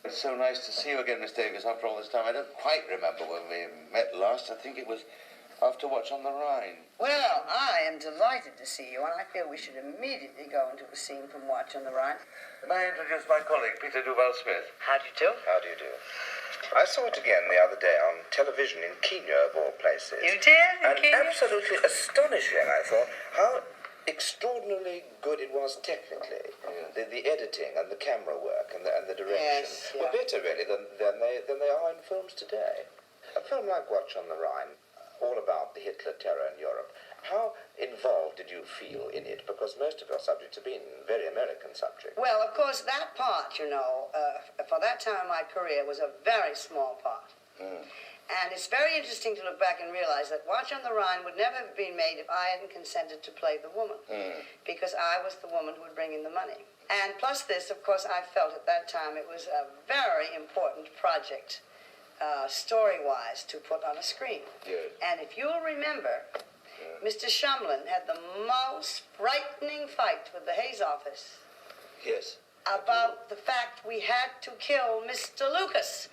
It's so nice to see you again, Miss Davis, after all this time. I don't quite remember when we met last. I think it was after Watch on the Rhine. Well, I am delighted to see you, and I feel we should immediately go into a scene from Watch on the Rhine. May I introduce my colleague, Peter Duval Smith? How do you do? How do you do? I saw it again the other day on television in Kenya, of all places. You did? And absolutely astonishing, I thought, how extraordinarily good it was technically. The editing and the camera work and the direction were better, really, than they are in films today. A film like Watch on the Rhine, all about the Hitler terror in Europe, how involved did you feel in it? Because most of your subjects have been very American subjects. Well, of course, that part, you know, for that time in my career was a very small part. And it's very interesting to look back and realize that Watch on the Rhine would never have been made if I hadn't consented to play the woman. Because I was the woman who would bring in the money. And plus this, of course, I felt at that time it was a very important project, story-wise, to put on a screen. And if you'll remember, Mr. Shumlin had the most frightening fight with the Hayes office. Yes. About the fact we had to kill Mr. Lucas.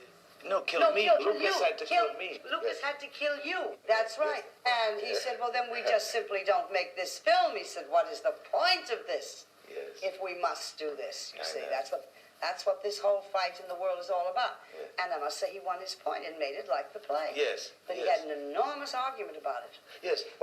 Kill me. Lucas had to kill me. Lucas had to kill you. That's right. And he said, well, then we just simply don't make this film. He said, what is the point of this? If we must do this, you see. That's what this whole fight in the world is all about. And I must say he won his point and made it like the play. But he had an enormous argument about it.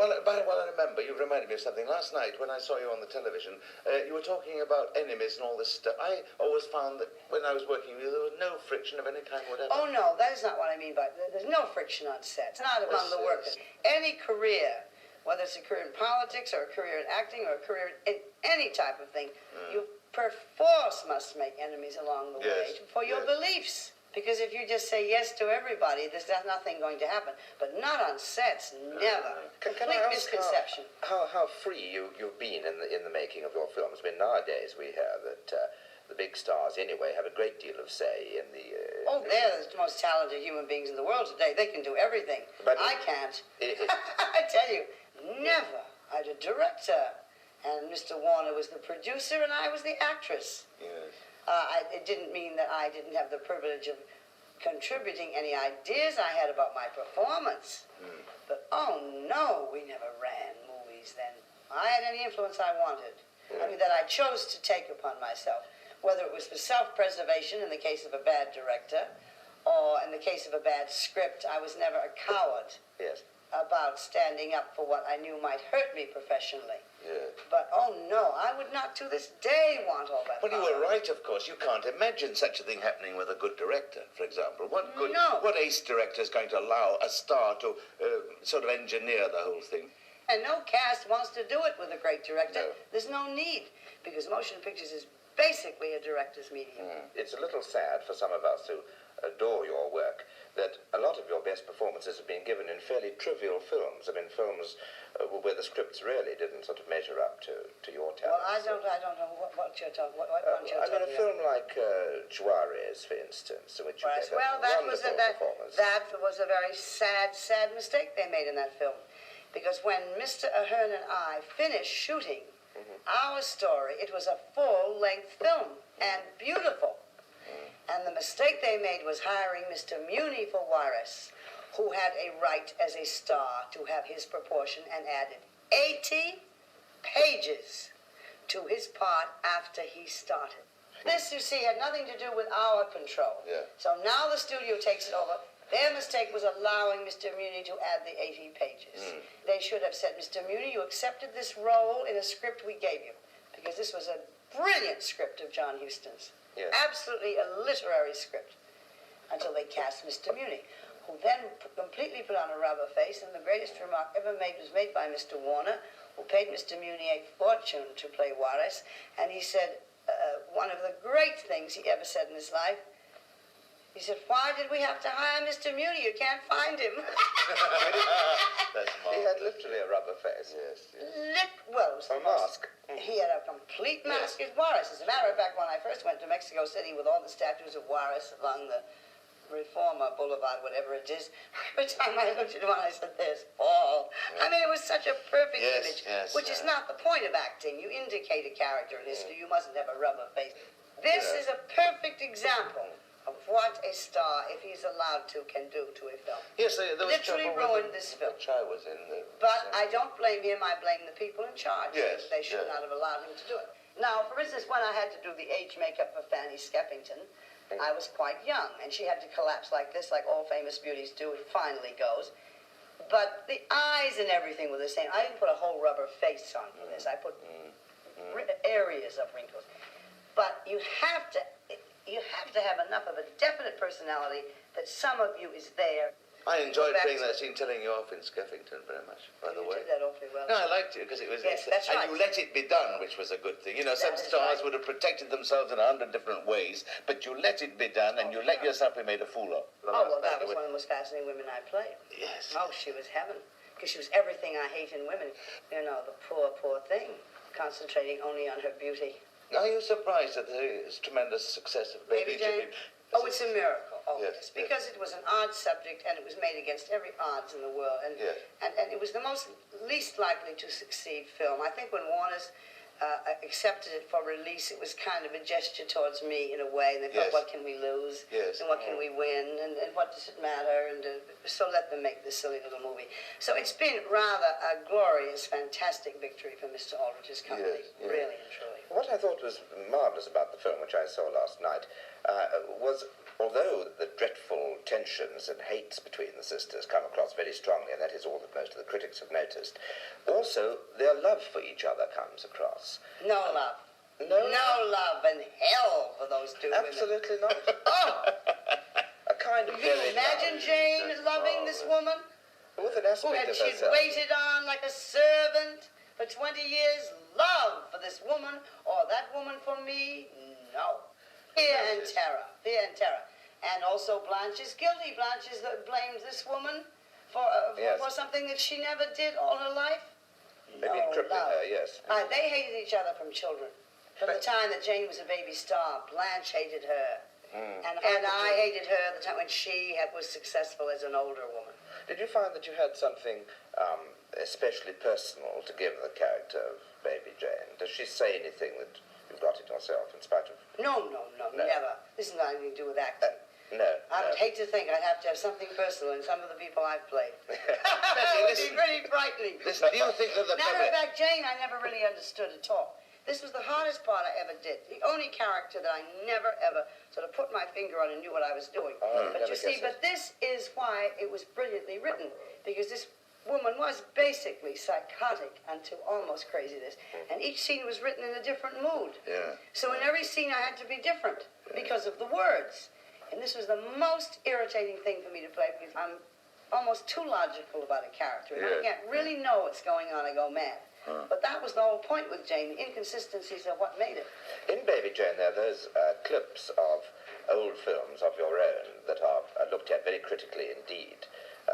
Well, I remember, you reminded me of something. Last night, when I saw you on the television, you were talking about enemies and all this stuff. I always found that when I was working with you, there was no friction of any kind whatever. Oh, no, that is not what I mean by it. There's no friction on set. It's not among the workers. Any career, whether it's a career in politics or a career in acting or a career in any type of thing, you perforce must make enemies along the way for your beliefs. Because if you just say yes to everybody, there's nothing going to happen. But not on sets, never. Complete misconception. How free you've been in the making of your films? I mean, nowadays we hear that the big stars, anyway, have a great deal of say in the... they're the most talented human beings in the world today. They can do everything. But I can't. I tell you, never. I had a director, and Mr. Warner was the producer, and I was the actress. It didn't mean that I didn't have the privilege of contributing any ideas I had about my performance. But, oh, no, we never ran movies then. I had any influence I wanted. I mean, that I chose to take upon myself, whether it was for self-preservation in the case of a bad director, or in the case of a bad script. I was never a coward about standing up for what I knew might hurt me professionally. But, oh, no, I would not to this day want all that. Well, you were right, of course. You can't imagine such a thing happening with a good director, for example. What ace director is going to allow a star to sort of engineer the whole thing? And no cast wants to do it with a great director. There's no need, because motion pictures is basically a director's medium. It's a little sad for some of us who adore your work that a lot of your best performances have been given in fairly trivial films. I mean, films where the scripts really didn't sort of measure up to your talents. Well, I don't know what you're talking about. I mean, a film like Coulouris, for instance, in which you gave that was a very sad mistake they made in that film. Because when Mr. Ahern and I finished shooting our story, it was a full-length film and beautiful. And the mistake they made was hiring Mr. Muni for Coulouris, who had a right as a star to have his proportion, and added 80 pages to his part after he started. This, you see, had nothing to do with our control. So now the studio takes it over. Their mistake was allowing Mr. Muni to add the 80 pages. They should have said, Mr. Muni, you accepted this role in a script we gave you, because this was a brilliant script of John Huston's. Absolutely a literary script, until they cast Mr. Muni, who then completely put on a rubber face, and the greatest remark ever made was made by Mr. Warner, who paid Mr. Muni a fortune to play Coulouris, and he said, one of the great things he ever said in his life, he said, why did we have to hire Mr. Muni? You can't find him. He had literally a rubber face. A mask. He had a complete mask as Coulouris. As a matter of fact, when I first went to Mexico City with all the statues of Coulouris along the Reforma Boulevard, whatever it is, every time I looked at one, I said, there's Paul. I mean, it was such a perfect image, which is not the point of acting. You indicate a character in history. You mustn't have a rubber face. This is a perfect example of what a star, if he's allowed to, can do to a film. Yes, there was literally ruined this film. Which I was in. But I don't blame him. I blame the people in charge. Yes, They should not have allowed him to do it. Now, for instance, when I had to do the age makeup for Fanny Skeffington, I was quite young, and she had to collapse like this, like all famous beauties do. It finally goes. But the eyes and everything were the same. I didn't put a whole rubber face on for this. I put areas of wrinkles. But you have to have enough of a definite personality that some of you is there. I enjoyed playing that scene, telling you off in Skeffington very much, by the way. You did that awfully well. No, I liked it because it was... Yes, that's right. And you let it be done, which was a good thing. You know, some stars would have protected themselves in 100 different ways, but you let it be done and you let yourself be made a fool of. Well, that was one of the most fascinating women I played. Yes. Oh, she was heaven. Because she was everything I hate in women. You know, the poor, poor thing, concentrating only on her beauty. Are you surprised at the tremendous success of Baby Jane? Oh, it's a miracle. Oh, yes, because it was an odd subject and it was made against every odds in the world. And, and it was the least likely to succeed film. I think when Warner's accepted it for release, it was kind of a gesture towards me in a way. And they thought, what can we lose? Yes. And what can we win? And what does it matter? And so let them make this silly little movie. So it's been rather a glorious, fantastic victory for Mr. Aldrich's company. Yes, really and truly. What I thought was marvellous about the film, which I saw last night, was although the dreadful tensions and hates between the sisters come across very strongly, and that is all that most of the critics have noticed, also their love for each other comes across. No love. No love and hell for those two Absolutely women. not. Oh! A kind of Can you imagine Jane loving this woman? With an aspect And of she'd herself. waited on like a servant for 20 years. Love for this woman, or that woman for me? No. Fear and terror. Fear and terror. And also Blanche is guilty. Blanche blames this woman for something that she never did all her life. Maybe crippling her, yes. They hated each other from children. From the time that Jane was a baby star, Blanche hated her. And I hated her the time when she was successful as an older woman. Did you find that you had something especially personal to give the character of Baby Jane? Does she say anything that you've got it yourself in spite of... No, never. This is not anything to do with acting. I would hate to think I'd have to have something personal in some of the people I've played. It would be really frightening. Listen, do you think that the Matter of fact, Jane, I never really understood at all. This was the hardest part I ever did. The only character that I never, ever sort of put my finger on and knew what I was doing. But you see, this is why it was brilliantly written. Because this woman was basically psychotic unto almost craziness. And each scene was written in a different mood. So in every scene I had to be different because of the words. And this was the most irritating thing for me to play because I'm almost too logical about a character. And I can't really know what's going on. I go mad. But that was the whole point with Jane, the inconsistencies of what made it. In Baby Jane, there are those clips of old films of your own that are looked at very critically indeed.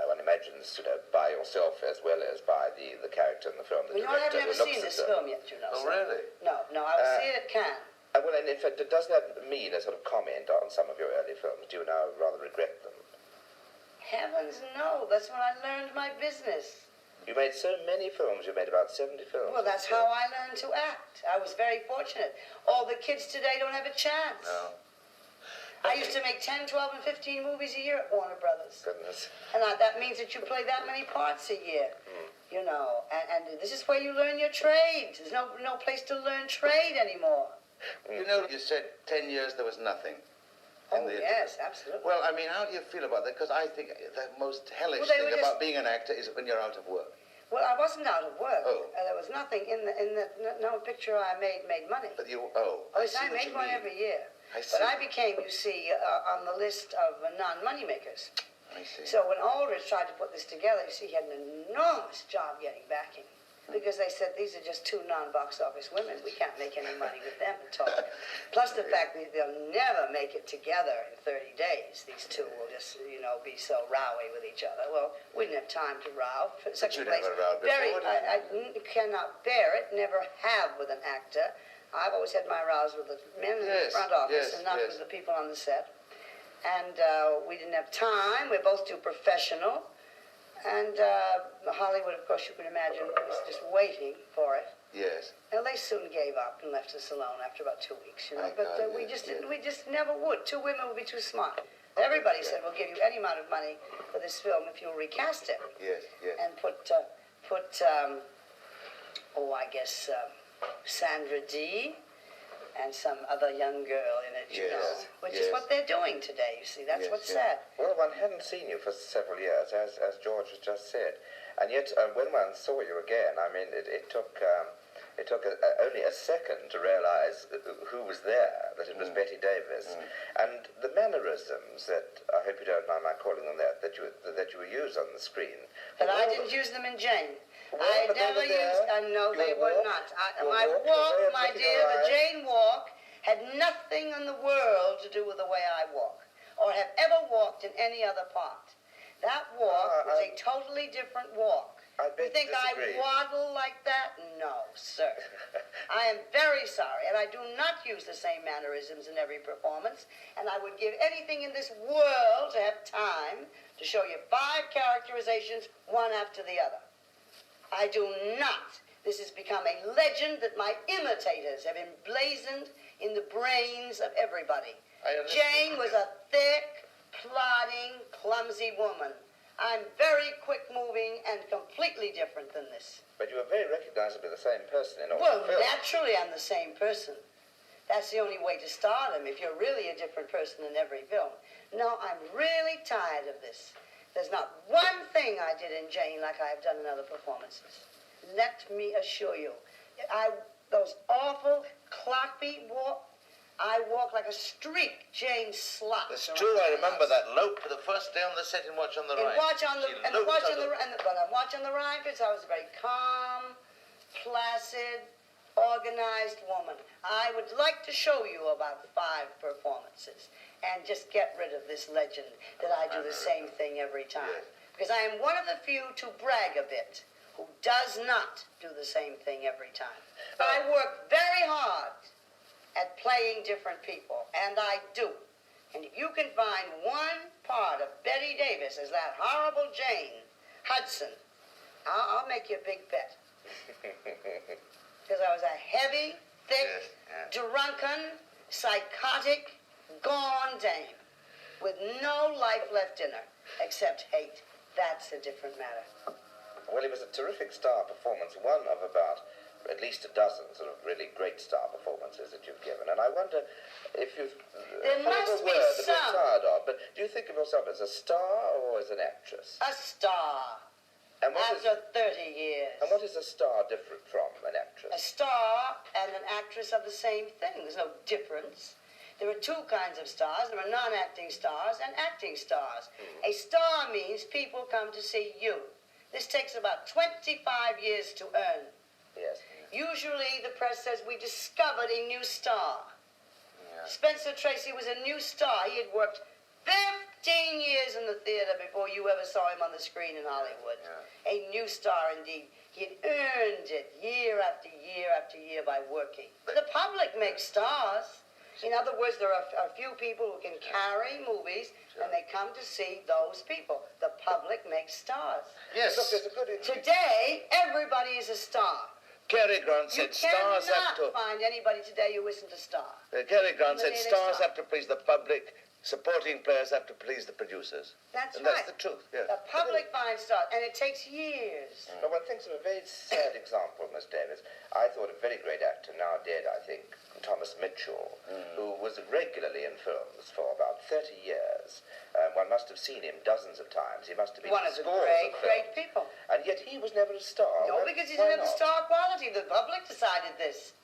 One imagines, by yourself as well as by the character in the film. The I have never seen this film yet, you know. Oh, really? No, I will see it at Cannes. Well, and in fact, does that mean a sort of comment on some of your early films? Do you now rather regret them? Heavens, no. That's when I learned my business. You made so many films. You made about 70 films. Well, that's how I learned to act. I was very fortunate. All the kids today don't have a chance. No. I used to make 10, 12, and 15 movies a year at Warner Brothers. Goodness. And that means that you play that many parts a year. You know, and this is where you learn your trade. There's no place to learn trade anymore. You know, you said 10 years there was nothing. Oh, yes, absolutely. Well, I mean, how do you feel about that? Because I think the most hellish thing about being an actor is when you're out of work. Well, I wasn't out of work. Oh. There was nothing no picture I made money. But you, I made one every year. I see. But I became, you see, on the list of non-money makers. I see. So when Aldrich tried to put this together, you see, he had an enormous job getting backing. Because they said, these are just two non-box office women. We can't make any money with them at all. Plus the fact that they'll never make it together in 30 days. These two will just, be so rowy with each other. Well, we didn't have time to row. But you never rowed before, I cannot bear it, never have with an actor. I've always had my rows with the men in the front office and not with the people on the set. And we didn't have time. We're both too professional. And Hollywood, of course, you can imagine, was just waiting for it. Yes. And they soon gave up and left us alone after about 2 weeks, you know. Thank God, we yes, just yes. we just never would. 2 women would be too smart. Everybody said we'll give you any amount of money for this film if you'll recast it. Yes, yes. And put Sandra Dee and some other young girl in it, you know, which is what they're doing today, you see. That's what's sad. Well, one hadn't seen you for several years, as George has just said. And yet, when one saw you again, I mean, it took only a second to realize who was there, that it was Bette Davis. And the mannerisms that, I hope you don't mind my calling them that you were used on the screen. But I didn't use them in Jane. I never used, no, they were not. My walk, my dear, the Jane walk, had nothing in the world to do with the way I walk, or have ever walked in any other part. That walk was a totally different walk. You think I waddle like that? No, sir. I am very sorry, and I do not use the same mannerisms in every performance, and I would give anything in this world to have time to show you 5 characterizations, one after the other. I do not. This has become a legend that my imitators have emblazoned in the brains of everybody. Jane was a thick, plodding, clumsy woman. I'm very quick-moving and completely different than this. But you were very recognizably the same person in all Well, the films. naturally I'm the same person. That's the only way to start them, if you're really a different person in every film. No, I'm really tired of this. There's not one thing I did in Jane like I have done in other performances. Let me assure you. Those awful clockbeat walk, I walk like a streak Jane slots. It's true, I remember that lope for the first day on the set in Watch on the Rhine. Watch on the Rhine, I was a very calm, placid, organized woman. I would like to show you about 5 performances and just get rid of this legend that I do the same thing every time. Because I am one of the few to brag a bit who does not do the same thing every time. I work very hard at playing different people, and I do. And if you can find one part of Bette Davis as that horrible Jane Hudson, I'll make you a big bet. Because I was a heavy, thick, drunken, psychotic, gone dame with no life left in her except hate. That's a different matter. Well, it was a terrific star performance, one of about at least a dozen sort of really great star performances that you've given. And I wonder if you've there must be some. A bit tired of, but do you think of yourself as a star or as an actress? A star. And after 30 years. And what is a star different from an actress? A star and an actress are the same thing. There's no difference. There are 2 kinds of stars. There are non-acting stars and acting stars. A star means people come to see you. This takes about 25 years to earn. Yes. Usually the press says we discovered a new star. Yeah. Spencer Tracy was a new star. He had worked 15 years in the theater before you ever saw him on the screen in Hollywood. Yeah. A new star indeed. He had earned it year after year after year by working. The public makes stars. In other words, there are a few people who can carry movies, and they come to see those people. The public makes stars. Yes. Look, there's a good today, everybody is a star. Cary Grant said stars have to... You cannot find anybody today who isn't a star. Cary Grant said stars have to please the public, supporting players have to please the producers. That's and right. That's the truth, yes. The public finds stars, and it takes years. But one thinks of a very sad example, Miss Davis. I thought a very great actor, now dead, I think, Thomas Mitchell, who was regularly in films for about 30 years. One must have seen him dozens of times. He must have been one of the great people. And yet he was never a star. No, because he didn't have the star quality. The public decided this.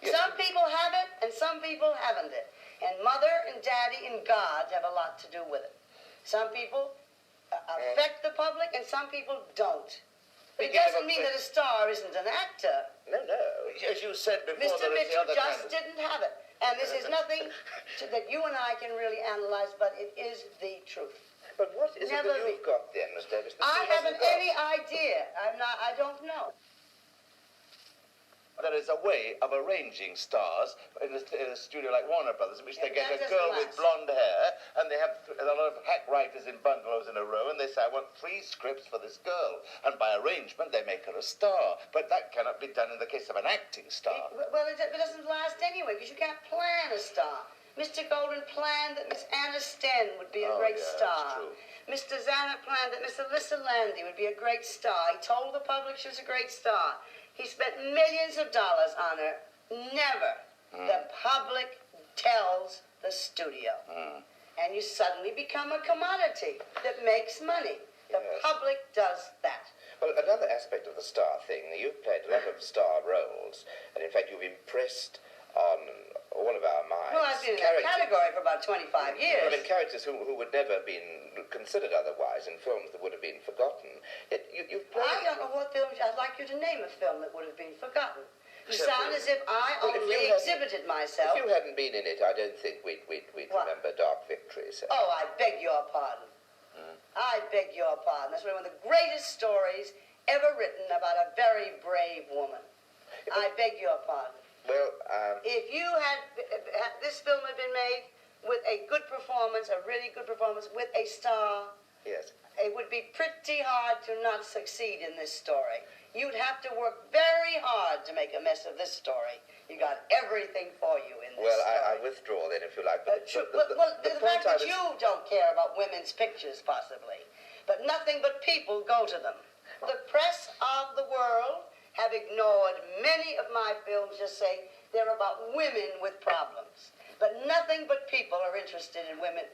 Yes. Some people have it, and some people haven't it. And Mother and Daddy and God have a lot to do with it. Some people affect the public, and some people don't. But it doesn't mean that a star isn't an actor. No. As you said before, Mr. Mitchell just didn't have it. And this is nothing that you and I can really analyze, but it is the truth. But what is it that you've got then, Miss Davis? I haven't any idea. I don't know. There is a way of arranging stars in a studio like Warner Brothers, in which they get a girl with blonde hair, and they have a lot of hack writers in bungalows in a row, and they say, I I want 3 scripts for this girl, and by arrangement they make her a star. But that cannot be done in the case of an acting star. Well, it doesn't last anyway, because you can't plan a star. Mr. Golden planned that Miss Anna Sten would be a great star. That's true. Mr. Zanuck planned that Miss Alyssa Landy would be a great star. He told the public she was a great star. He spent millions of dollars on her. Never. The public tells the studio. And you suddenly become a commodity that makes money. The public does that. Well, another aspect of the star thing, you've played a lot of star roles, and in fact you've impressed on all of our minds. Well, I've been in that category for about 25 years. I mean, characters who would never have been considered otherwise in films that would have been forgotten. Yet you've played... I don't know what films... I'd like you to name a film that would have been forgotten. You sound as if I only exhibited myself. If you hadn't been in it, I don't think we'd remember Dark Victory. So. Oh, I beg your pardon. I beg your pardon. That's one of the greatest stories ever written about a very brave woman. I beg your pardon. Well, if you had... this film had been made with a good performance, a really good performance, with a star... Yes. It would be pretty hard to not succeed in this story. You'd have to work very hard to make a mess of this story. You got everything for you in this story. Well, I withdraw then, if you like. But the fact that you don't care about women's pictures, possibly, but nothing but people go to them. The press of the world have ignored many of my films, just say they're about women with problems. But nothing but people are interested in women.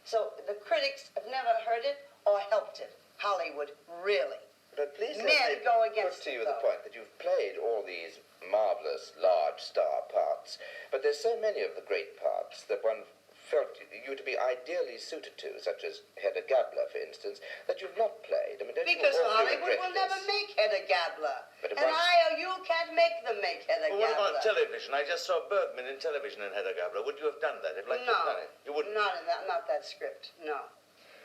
So the critics have never heard it or helped it. Hollywood, really. But please men go against put to you the point that you've played all these marvelous, large star parts, but there's so many of the great parts that one felt you to be ideally suited to, such as Hedda Gabler, for instance, that you've not played. I mean, because Hollywood will never make Hedda Gabler. And you can't make them make Hedda Gabler. What about television? I just saw Bergman in television in Hedda Gabler. Would you have done that? You've done it. You wouldn't. Not that script, no.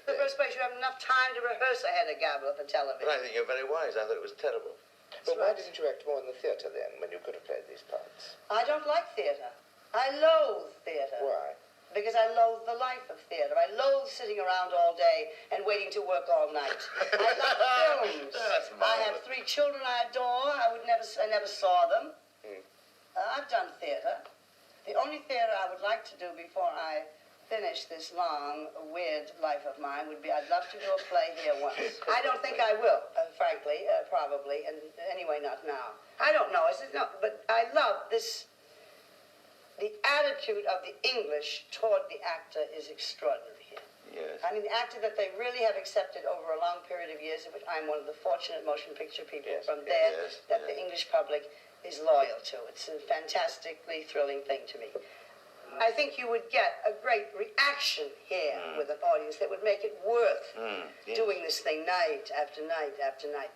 In the first place, you have enough time to rehearse a Hedda Gabler for television. But I think you're very wise. I thought it was terrible. But why didn't you act more in the theatre then, when you could have played these parts? I don't like theatre. I loathe theatre. Why? Because I loathe the life of theatre. I loathe sitting around all day and waiting to work all night. I like films. I have 3 children I adore. I never saw them. I've done theatre. The only theatre I would like to do before I finish this long, weird life of mine would be, I'd love to do a play here once. I don't think I will, frankly, probably, and anyway, not now. I don't know, but I love this. The attitude of the English toward the actor is extraordinary here. Yes. I mean, the actor that they really have accepted over a long period of years, of which I'm one of the fortunate motion picture people from there, that the English public is loyal to. It's a fantastically thrilling thing to me. I think you would get a great reaction here with an audience that would make it worth doing this thing night after night after night.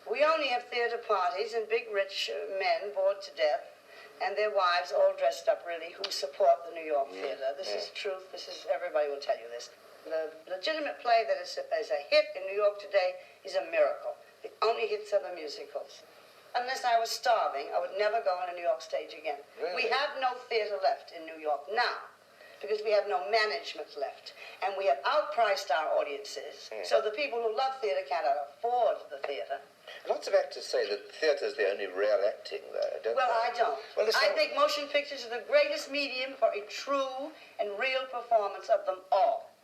We only have theater parties and big rich men bored to death and their wives all dressed up really who support the New York theater. This is truth. Everybody will tell you this. The legitimate play that is a hit in New York today is a miracle. The only hits are the musicals. Unless I was starving, I would never go on a New York stage again. Really? We have no theater left in New York now because we have no management left. And we have outpriced our audiences. So the people who love theater cannot afford the theater. Lots of actors say that theatre's the only real acting, though, don't they? Well, I don't. I think motion pictures are the greatest medium for a true and real performance of them all.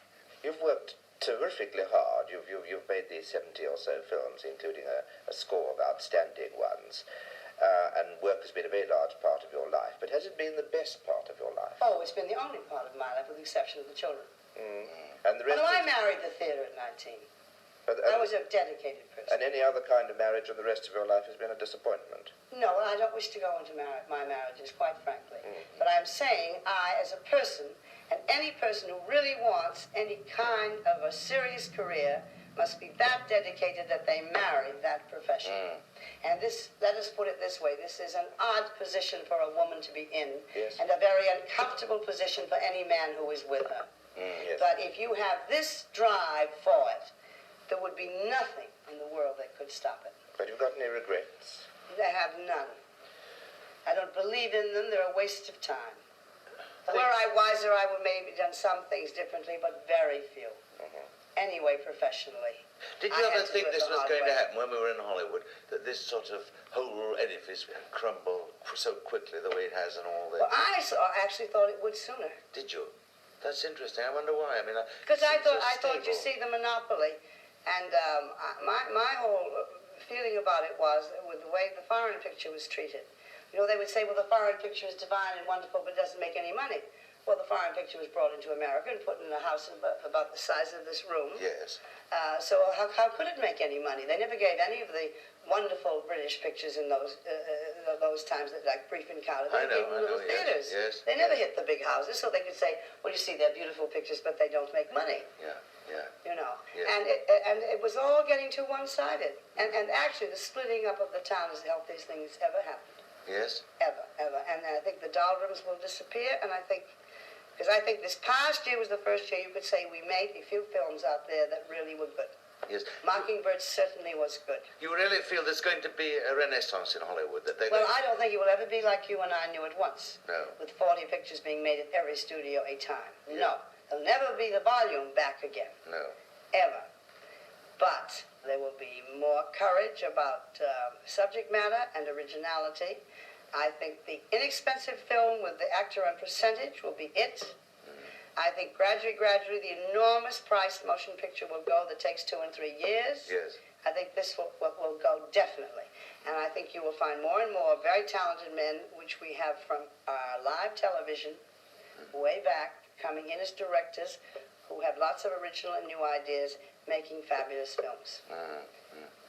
You've worked terrifically hard. You've made these 70 or so films, including a score of outstanding ones, and work has been a very large part of your life. But has it been the best part of your life? Oh, it's been the only part of my life, with the exception of the children. And the rest. I married the theater at 19. I was a dedicated person. And any other kind of marriage in the rest of your life has been a disappointment? No, I don't wish to go into my marriages, quite frankly. But I'm saying I, as a person, and any person who really wants any kind of a serious career must be that dedicated that they marry that profession. And let us put it this way, this is an odd position for a woman to be in, and a very uncomfortable position for any man who is with her. But if you have this drive for it, there would be nothing in the world that could stop it. But you've got any regrets? I have none. I don't believe in them. They're a waste of time. Were I wiser, I would maybe done some things differently, but very few. Anyway, professionally. Did you ever think this was going to happen when we were in Hollywood, that this sort of whole edifice would crumble so quickly the way it has and all that? Well, I actually thought it would sooner. Did you? That's interesting. I wonder why. I mean, because I thought you see the monopoly, and my whole feeling about it was with the way the foreign picture was treated. You know, they would say, well, the foreign picture is divine and wonderful, but it doesn't make any money. Well, the foreign picture was brought into America and put in a house about the size of this room. Yes. So how could it make any money? They never gave any of the wonderful British pictures in those times, like Brief Encounter. They gave them little theaters. Yes. They never hit the big houses, so they could say, well, you see, they're beautiful pictures, but they don't make money. Yeah. You know. Yes. And it was all getting too one-sided. And actually, the splitting up of the town is the healthiest thing that's ever happened. Yes. Ever. And I think the doldrums will disappear, and I think this past year was the first year you could say we made a few films out there that really were good. Yes. Mockingbird certainly was good. You really feel there's going to be a renaissance in Hollywood? Well, I don't think it will ever be like you and I knew it once. No. With 40 pictures being made at every studio a time. Yeah. No. There'll never be the volume back again. No. Ever. But there will be more courage about subject matter and originality. I think the inexpensive film with the actor on percentage will be it. I think gradually, the enormous priced motion picture will go that takes 2 and 3 years. Yes. I think this will go definitely. And I think you will find more and more very talented men, which we have from our live television way back, coming in as directors who have lots of original and new ideas, making fabulous films.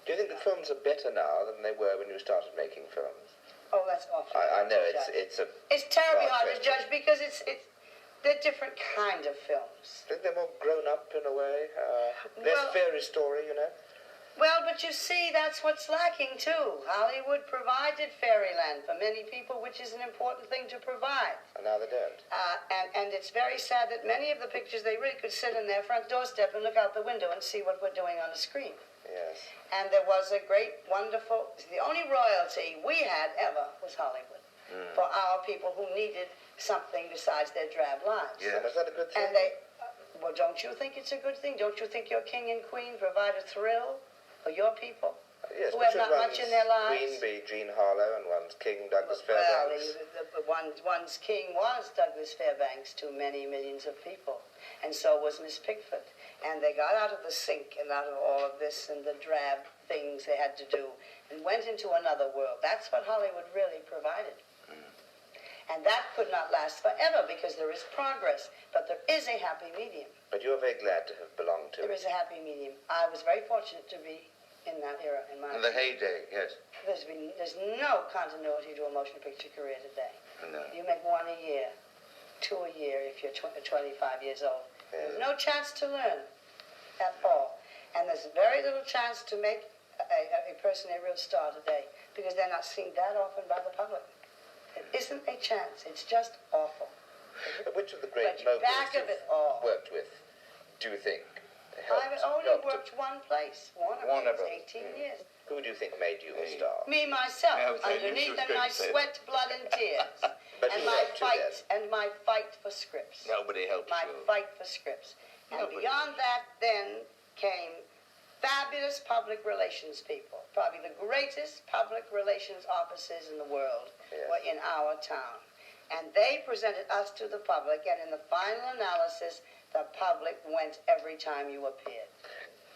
Do you think the films are better now than they were when you started making films? Oh, that's awful. I know it's terribly hard to judge because they're different kind of films. I think they're more grown up in a way, less fairy story, you know. Well, but you see, that's what's lacking too. Hollywood provided fairyland for many people, which is an important thing to provide. And now they don't. And it's very sad that many of the pictures, they really could sit in their front doorstep and look out the window and see what we're doing on the screen. Yes. And there was a great, wonderful, the only royalty we had ever was Hollywood. For our people who needed something besides their drab lives. Yeah. And is that a good thing? And well, don't you think it's a good thing? Don't you think your king and queen provide a thrill for your people? Yes, who have not much in their lives? Queen be Jean Harlow and one's king Douglas Fairbanks. Well, one's king was Douglas Fairbanks to many millions of people. And so was Miss Pickford. And they got out of the sink and out of all of this and the drab things they had to do and went into another world. That's what Hollywood really provided. And that could not last forever because there is progress, but there is a happy medium. But you're very glad to have belonged to it. There is a happy medium. I was very fortunate to be in that era. In the heyday, yes. There's no continuity to a motion picture career today. No. You make 1 a year, 2 a year if you're 25 years old. Yeah. There's no chance to learn at all. And there's very little chance to make a person a real star today because they're not seen that often by the public. It isn't a chance. It's just awful. Which of the great moguls you've worked with do you think helped? I've only worked one place. Warner Bros. 18 years. Who do you think made you a star? Me, myself. Underneath them, my sweat, blood, and tears. And my fight for scripts. Nobody helped you. My fight for scripts. And beyond that, then came fabulous public relations people. Probably the greatest public relations officers in the world were in our town. And they presented us to the public, and in the final analysis, the public went every time you appeared.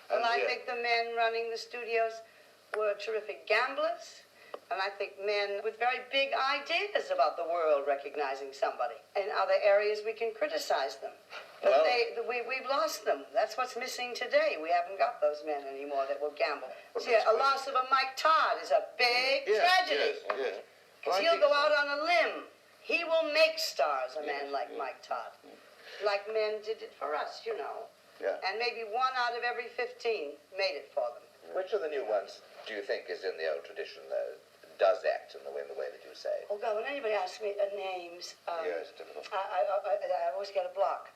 And I think the men running the studios were terrific gamblers, and I think men with very big ideas about the world recognizing somebody. In other areas, we can criticize them. But we've lost them. That's what's missing today. We haven't got those men anymore that will gamble. See, a loss of a Mike Todd is a big tragedy. Yes. Because he'll go out on a limb. He will make stars, a man like Mike Todd. Like men did it for us, you know. Yeah. And maybe 1 out of every 15 made it for them. Which of the new ones do you think is in the old tradition, though, does act in the way that you say? Oh, God, when anybody asks me names, it's difficult. I always get a block.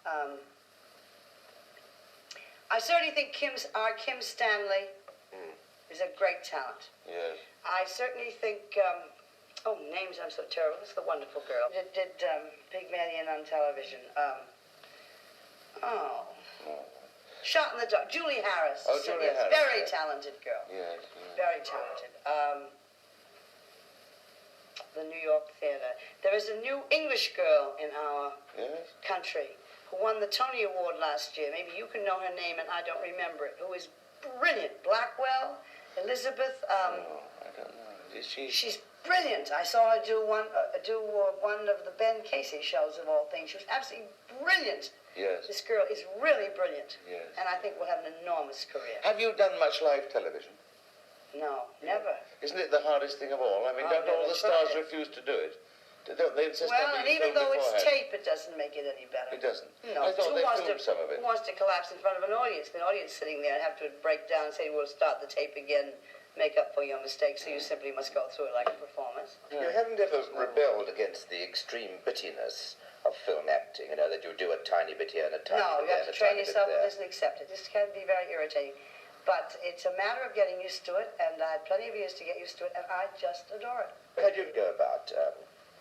I certainly think our Kim Stanley is a great talent. Yes. I certainly think Oh, names, I'm so terrible. This is the wonderful girl. Did Pygmalion on television. Shot in the Dark. Julie Harris. Oh, Julie Harris. Very talented girl. Yes. Very talented. The New York Theater. There is a new English girl in our country who won the Tony Award last year. Maybe you can know her name and I don't remember it. Who is brilliant. Blackwell, Elizabeth. I don't know. Is she? She's brilliant. I saw her do one of the Ben Casey shows of all things. She was absolutely brilliant. Yes. This girl is really brilliant. Yes. And I think will have an enormous career. Have you done much live television? No, never. Isn't it the hardest thing of all? I mean, don't all the stars refuse to do it? Don't they insist well, on and being even though filmed it's beforehand? tape, it doesn't make it any better. It doesn't? No. I thought they filmed some of it. Who wants to collapse in front of an audience? The audience sitting there and have to break down and say, we'll start the tape again, make up for your mistakes, so you simply must go through it like a performance. You haven't ever rebelled against the extreme bittiness of film acting, you know, that you do a tiny bit here and a tiny No, bit you there have and to a train tiny bit yourself there. with this and accept it. This can be very irritating. But it's a matter of getting used to it, and I had plenty of years to get used to it, and I just adore it. How do you go about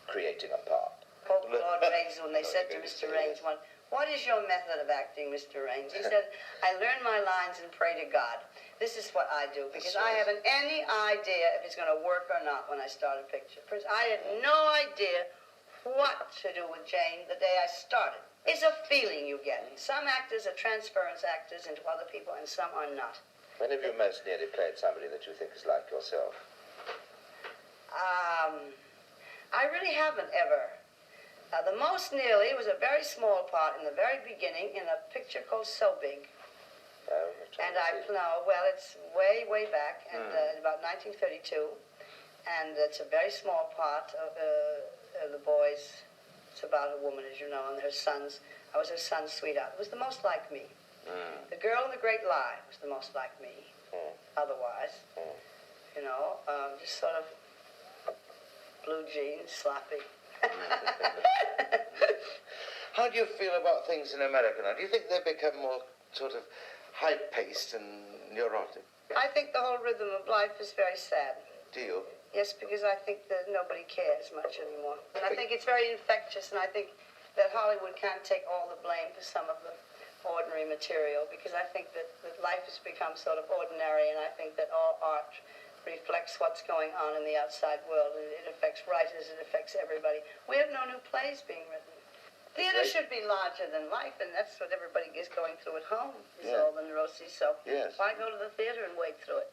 creating a part? Pope Claude Rains, when they said to Mr. Rains one, what is your method of acting, Mr. Rains? He said, I learn my lines and pray to God. This is what I do, because I haven't any idea if it's going to work or not when I start a picture. First, I had no idea what to do with Jane the day I started. It's a feeling you get. Some actors are transference actors into other people, and some are not. When have you most nearly played somebody that you think is like yourself? I really haven't ever. The most nearly was a very small part in the very beginning in a picture called So Big. Oh, And it's way, way back, and about 1932. And it's a very small part of the boys. It's about a woman, as you know, and her sons. I was her son's sweetheart. It was the most like me. The Girl in the Great Lie was the most like me. Otherwise, you know, just sort of blue jeans, sloppy. How do you feel about things in America now? Do you think they've become more sort of high-paced and neurotic? I think the whole rhythm of life is very sad. Do you? Yes, because I think that nobody cares much anymore. And I think it's very infectious, and I think that Hollywood can't take all the blame for some of the ordinary material, because I think that life has become sort of ordinary, and I think that all art reflects what's going on in the outside world, and it affects writers, it affects everybody. We have no new plays being written. Theater should be larger than life, and that's what everybody is going through at home, is all the neuroses. So why go to the theater and wade through it?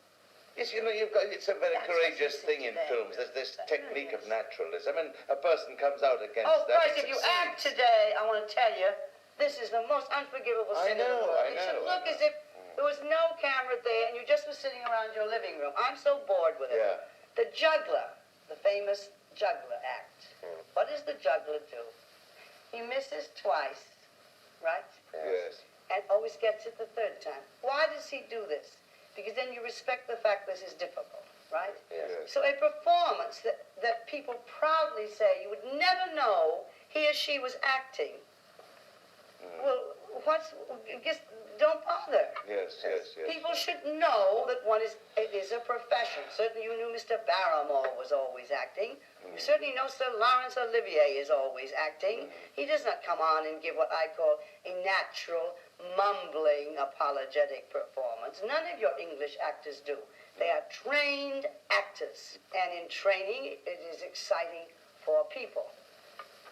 Yes, you know, it's a very courageous thing in films. There's this technique of naturalism, and a person comes out against that. Oh, that. Christ, if you act today, I want to tell you, this is the most unforgivable sin in the world. It should look as if there was no camera there and you just were sitting around your living room. I'm so bored with it. Yeah. The juggler, the famous juggler act. What does the juggler do? He misses twice, right? Yes. And always gets it the third time. Why does he do this? Because then you respect the fact this is difficult, right? Yes. So a performance that people proudly say you would never know he or she was acting. Well, just don't bother. Yes. People should know that it is a profession. Certainly you knew Mr. Barrymore was always acting. You certainly know Sir Laurence Olivier is always acting. He does not come on and give what I call a natural, mumbling, apologetic performance. None of your English actors do. They are trained actors. And in training, it is exciting for people.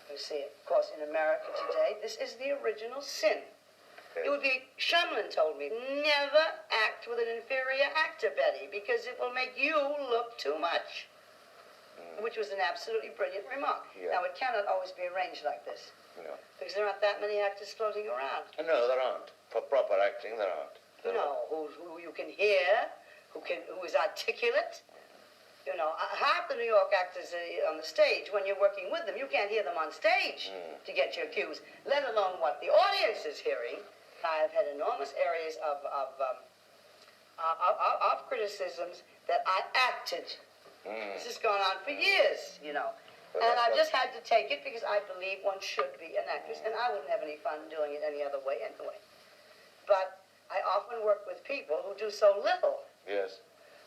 You see, of course, in America today, this is the original sin. It would be, Shumlin told me, never act with an inferior actor, Betty, because it will make you look too much. Which was an absolutely brilliant remark. Yeah. Now, it cannot always be arranged like this. No. Because there aren't that many actors floating around. No, there aren't. For proper acting, there aren't. You know, who you can hear, who is articulate. You know, half the New York actors on the stage, when you're working with them, you can't hear them on stage to get your cues, let alone what the audience is hearing. I have had enormous areas of criticisms that I acted. This has gone on for years, you know. And I've just had to take it because I believe one should be an actress, and I wouldn't have any fun doing it any other way anyway. But I often work with people who do so little Yes.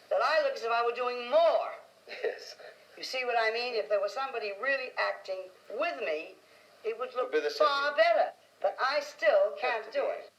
that I look as if I were doing more. Yes. You see what I mean? If there was somebody really acting with me, it would look be the same. far better. But I still can't do it.